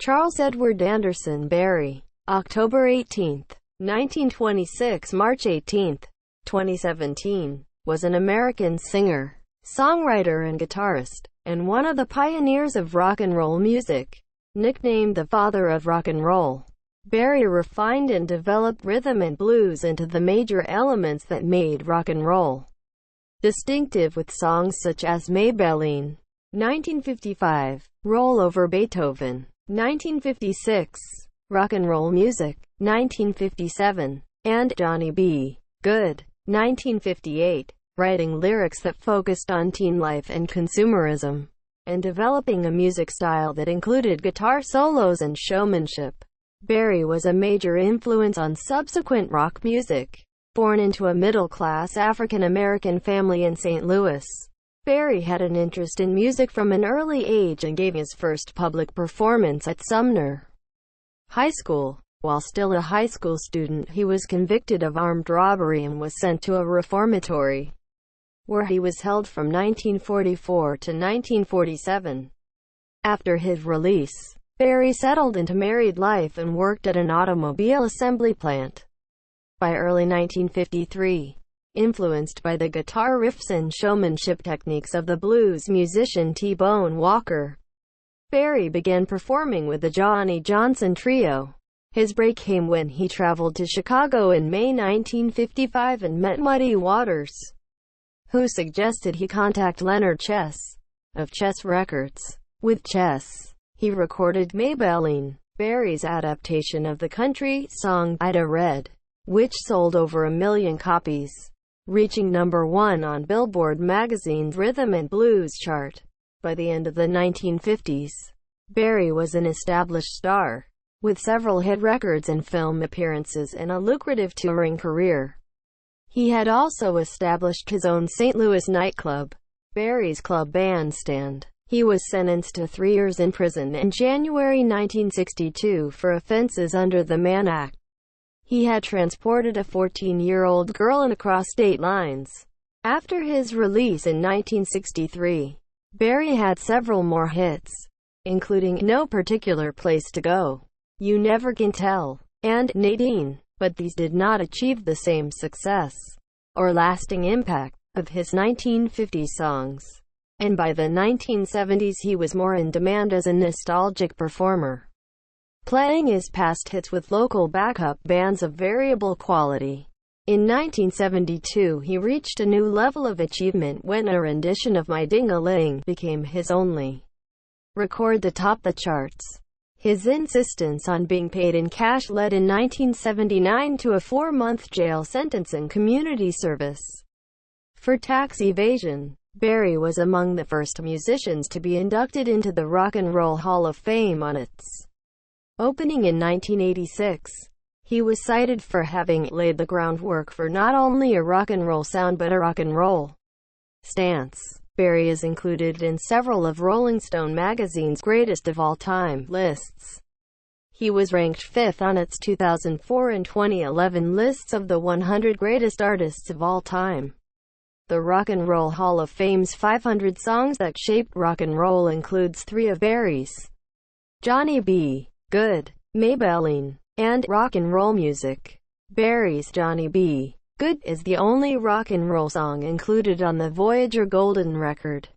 Charles Edward Anderson Berry, October 18, 1926 – March 18, 2017, was an American singer, songwriter and guitarist, and one of the pioneers of rock and roll music. Nicknamed the father of rock and roll, Berry refined and developed rhythm and blues into the major elements that made rock and roll distinctive, with songs such as Maybellene, 1955, Roll Over Beethoven, 1956, Rock and Roll Music, 1957, and Johnnie B. Goode, 1958, writing lyrics that focused on teen life and consumerism, and developing a music style that included guitar solos and showmanship. Berry was a major influence on subsequent rock music. Born into a middle-class African-American family in St. Louis, Berry had an interest in music from an early age and gave his first public performance at Sumner High School. While still a high school student, he was convicted of armed robbery and was sent to a reformatory, where he was held from 1944 to 1947. After his release, Berry settled into married life and worked at an automobile assembly plant. By early 1953, influenced by the guitar riffs and showmanship techniques of the blues musician T-Bone Walker, Berry began performing with the Johnnie Johnson Trio. His break came when he traveled to Chicago in May 1955 and met Muddy Waters, who suggested he contact Leonard Chess, of Chess Records. With Chess, he recorded Maybellene, Berry's adaptation of the country song Ida Red, which sold over 1 million copies, reaching #1 on Billboard magazine's Rhythm and Blues chart. By the end of the 1950s, Berry was an established star, with several hit records and film appearances and a lucrative touring career. He had also established his own St. Louis nightclub, Berry's Club Bandstand. He was sentenced to 3 years in prison in January 1962 for offenses under the Mann Act. He had transported a 14-year-old girl across state lines. After his release in 1963, Berry had several more hits, including No Particular Place to Go, You Never Can Tell, and Nadine, but these did not achieve the same success or lasting impact of his 1950 songs, and by the 1970s he was more in demand as a nostalgic performer, playing his past hits with local backup bands of variable quality. In 1972 he reached a new level of achievement when a rendition of My Ding-a-Ling became his only record to top the charts. His insistence on being paid in cash led in 1979 to a 4-month jail sentence and community service for tax evasion. Berry was among the first musicians to be inducted into the Rock and Roll Hall of Fame on its opening in 1986. He was cited for having laid the groundwork for not only a rock and roll sound but a rock and roll stance. Berry is included in several of Rolling Stone magazine's greatest of all time lists. He was ranked 5th on its 2004 and 2011 lists of the 100 greatest artists of all time. The Rock and Roll Hall of Fame's 500 songs that shaped rock and roll includes 3 of Berry's: Johnnie B. Goode, Maybellene, and Rock and Roll Music. Berry's Johnnie B. Goode is the only rock and roll song included on the Voyager Golden record.